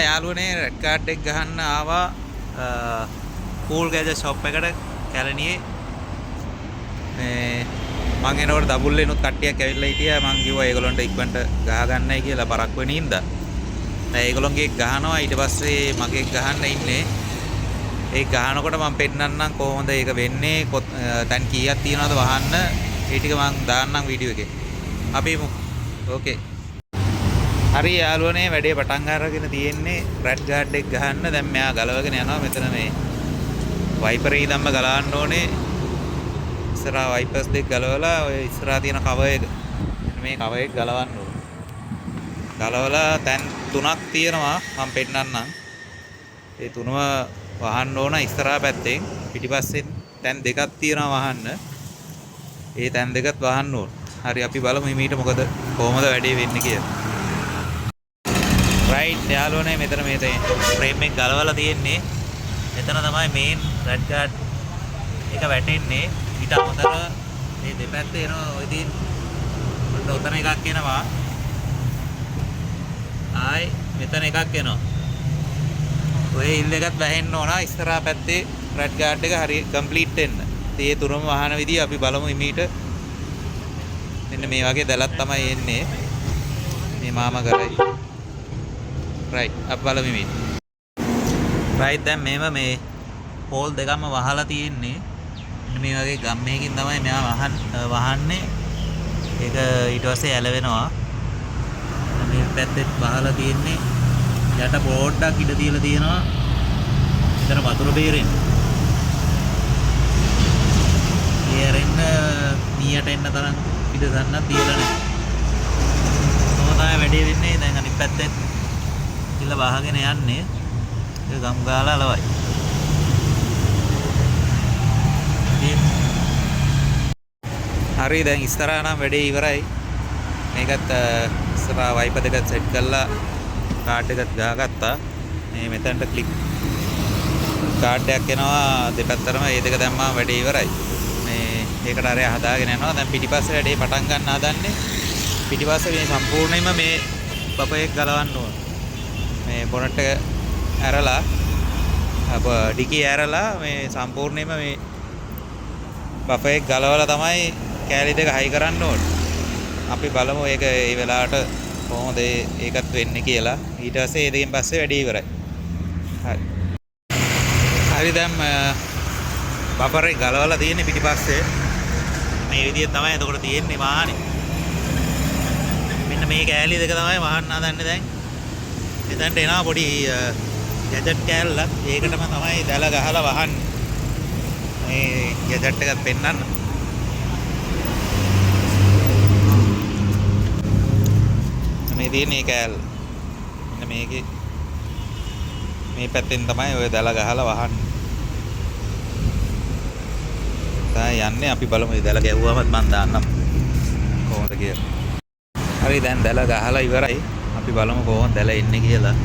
යාළුවනේ red card එක ගහන්න ආවා කූල් ගෑජර් ෂොප් එකට කැලණියේ. මේ මං එනකොට දබුල්ලේනොත් කට්ටියක් ඇවිල්ලා හිටියා. මං කිව්වා ඒගොල්ලන්ට ඉක්මනට ගහ ගන්නයි කියලා පරක් වෙන හින්දා. දැන් ඒගොල්ලන්ගේ ගහනවා ඊට පස්සේ මගේ ගහන්න ඉන්නේ. ඒ ගහනකොට මම පෙන්නන්නම් කොහොමද ඒක වෙන්නේ. දැන් කීයක් තියනවද වහන්න. ඒ ටික මං දාන්නම් වීඩියෝ එකේ. අපි ඕකේ. හරි යාළුවනේ වැඩේ පටන් අරගෙන තියෙන්නේ රෙඩ් ගාඩ් එක ගහන්න. දැන් මෙයා ගලවගෙන යනවා. මෙතන මේ වයිපර් එක දැම්ම ගලවන්න ඕනේ. ඉස්සරහා වයිපර්ස් දෙක ගලවලා ඔය ඉස්සරහා තියෙන කවර් එක මේ කවර් එක ගලවන්න ඕනේ. ගලවලා තැන් තුනක් තියෙනවා මම පෙන්නන්නම්. ඒ තුනම වහන්න ඕන ඉස්සරහා පැත්තෙන්. පිටිපස්සෙන් තැන් දෙකක් තියෙනවා වහන්න. ඒ තැන් දෙකත් වහන්න ඕන. හරි අපි බලමු මීට මොකද කොහොමද වැඩේ වෙන්නේ කියලා. රයිට් යාළුවනේ මෙතන මේ ෆ්‍රේම් එක ගලවලා තියෙන්නේ. මෙතන තමයි මේන් රෙඩ් ගාඩ් එක වැටෙන්නේ. ඊට අමතරව මේ දෙපැත්තේ එන ඔය දින් උතන එකක් එනවා. ආයි මෙතන එකක් එනවා. ඔය ඉල් එකත් වැහෙන්න ඕන ඉස්සරහා පැත්තේ රෙඩ් ගාඩ් එක හරිය කම්ප්ලීට් වෙන්න. ඒ තුනම වහන විදිය අපි බලමු ඉමීට. මෙන්න මේ වගේ දැලක් තමයි එන්නේ. මේ මාමා කරයි. රයිට් අපි බලමු ඉමීට. රයිට් දැන් මේ හෝල් දෙකම වහලා තියෙන්නේ. මේ වගේ ගම්මේකින් තමයි මෙයා වහන්නේ. ඒක ඊට පස්සේ ඇලවෙනවා. මේ පැත්තෙත් වහලා තියෙන්නේ. යට බෝඩ්ඩක් ඉඩ දීලා තියෙනවා. ඉතන වතුර බේරෙන්න. ඊයරෙන්න මීයට එන්න තරම් ඉඩ ගන්නක් තියලා නැහැ. කොහොමද වැඩේ වෙන්නේ? දැන් අනිත් පැත්තෙත් ඉල්ල වහගෙන යන්නේ. ඒක ගම් ගාලා ලවයි. හරි දැන් ඉස්සරහා නම් වැඩේ ඉවරයි. මේකත් ඉස්සරහා වයිපර් දෙක සෙට් කරලා කාඩ් එකත් ගහගත්තා. මේ මෙතනට ක්ලික් කාඩ් එකක් එනවා දෙපැත්තටම. ඒ දෙක දැම්මම වැඩේ ඉවරයි. මේ ඒකට අරය හදාගෙන යනවා. දැන් පිටිපස්සේ වැඩේ පටන් ගන්න හදන්නේ. පිටිපස්සේ මේ සම්පූර්ණයෙන්ම මේ බෆර් එක ගලවන්න ඕන. මේ බොනට් එක ඇරලා ඩිකි ඇරලා මේ සම්පූර්ණයෙන්ම මේ බෆර් එක ගලවලා තමයි කෑලි දෙක හයි කරන්න ඕනේ. අපි බලමු ඒක ඒ වෙලාවට කොහොමද ඒකත් වෙන්නේ කියලා. ඊට පස්සේ ඒ දෙකෙන් පස්සේ වැඩේ ඉවරයි. හරි. හරි දැන් බෆර් එක ගලවලා තියෙන්නේ පිටිපස්සේ. මේ විදිහට තමයි එතකොට තියෙන්නේ වාහනේ. මෙන්න මේ කෑලි දෙක තමයි වහන්න හදන්නේ දැන්. එතනට එනවා පොඩි ගැජට් කෑල්ලක්. ඒකටම තමයි දැල ගහලා වහන්නේ. මේ ගැජට් එකත් පෙන්නන්න. මේ තියෙන්නේ කෑල්ල. මෙන්න මේකේ මේ පැත්තෙන් තමයි ඔය දැල ගහලා වහන්නේ. දැන් යන්නේ අපි බලමු මේ දැල ගැහුවමත් මම දාන්නම් කොහොමද කියලා. හරි දැන් දැල ගහලා ඉවරයි. අපි බලමු කොහොමද දැල එන්නේ කියලා.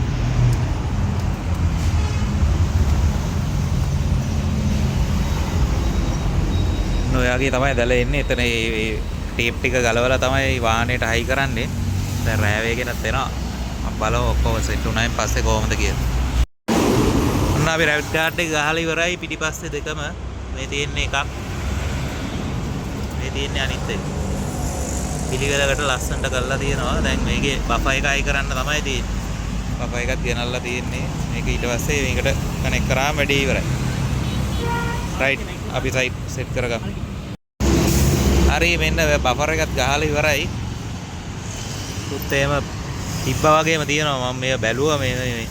ඔයාගේ තමයි දැල එන්නේ. එතන මේ ටේප් ටික ගලවලා තමයි වාහනේට හයි කරන්නේ. දැන් රෑ වේගෙනත් එනවා. අපි බලමු ඔක්කොම සෙට් වුණායින් පස්සේ කොහොමද කියලා. ඔන්න අපි රෙඩ් කාඩ් එක ගහලා ඉවරයි. පිටිපස්සේ දෙකම මේ තියෙන්නේ එකක්. මේ තියෙන්නේ අනිත් එක. පිළිවෙලකට ලස්සනට කරලා තියෙනවා. දැන් මේකේ බෆර් එක හයි කරන්න තමයි තියෙන්නේ. බෆර් එකත් ගෙනල්ලා තියෙන්නේ. මේක ඊට පස්සේ මේකට කනෙක්ට් කරාම වැඩේ ඉවරයි. රයිට් අපි සයිට් සෙට් කරගමු. හරි මෙන්න බෆර් එකත් ගහලා ඉවරයි. තුත් එහෙම තිබ්බා වගේම තියෙනවා. මම මේක බැලුවා මේ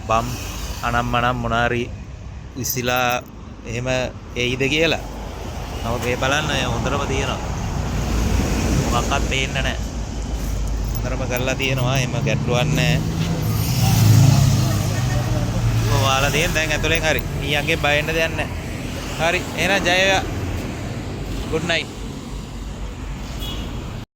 බම් අනම්මනම් මොනාරි විසිලා එහෙම එයිද කියලා. නමුත් මේ බලන්න හොඳටම තියෙනවා. මොකක්වත් පේන්නේ නැහැ. හොඳටම කරලා තියෙනවා. එහෙම ගැටලුවක් නැහැ. ඔයාලා තියෙන දැන් ඇතුලෙන් හරි. ඊයන්ගේ බය වෙන්න දෙයක් නැහැ. හරි එහෙනම් ජය වේවා. good night.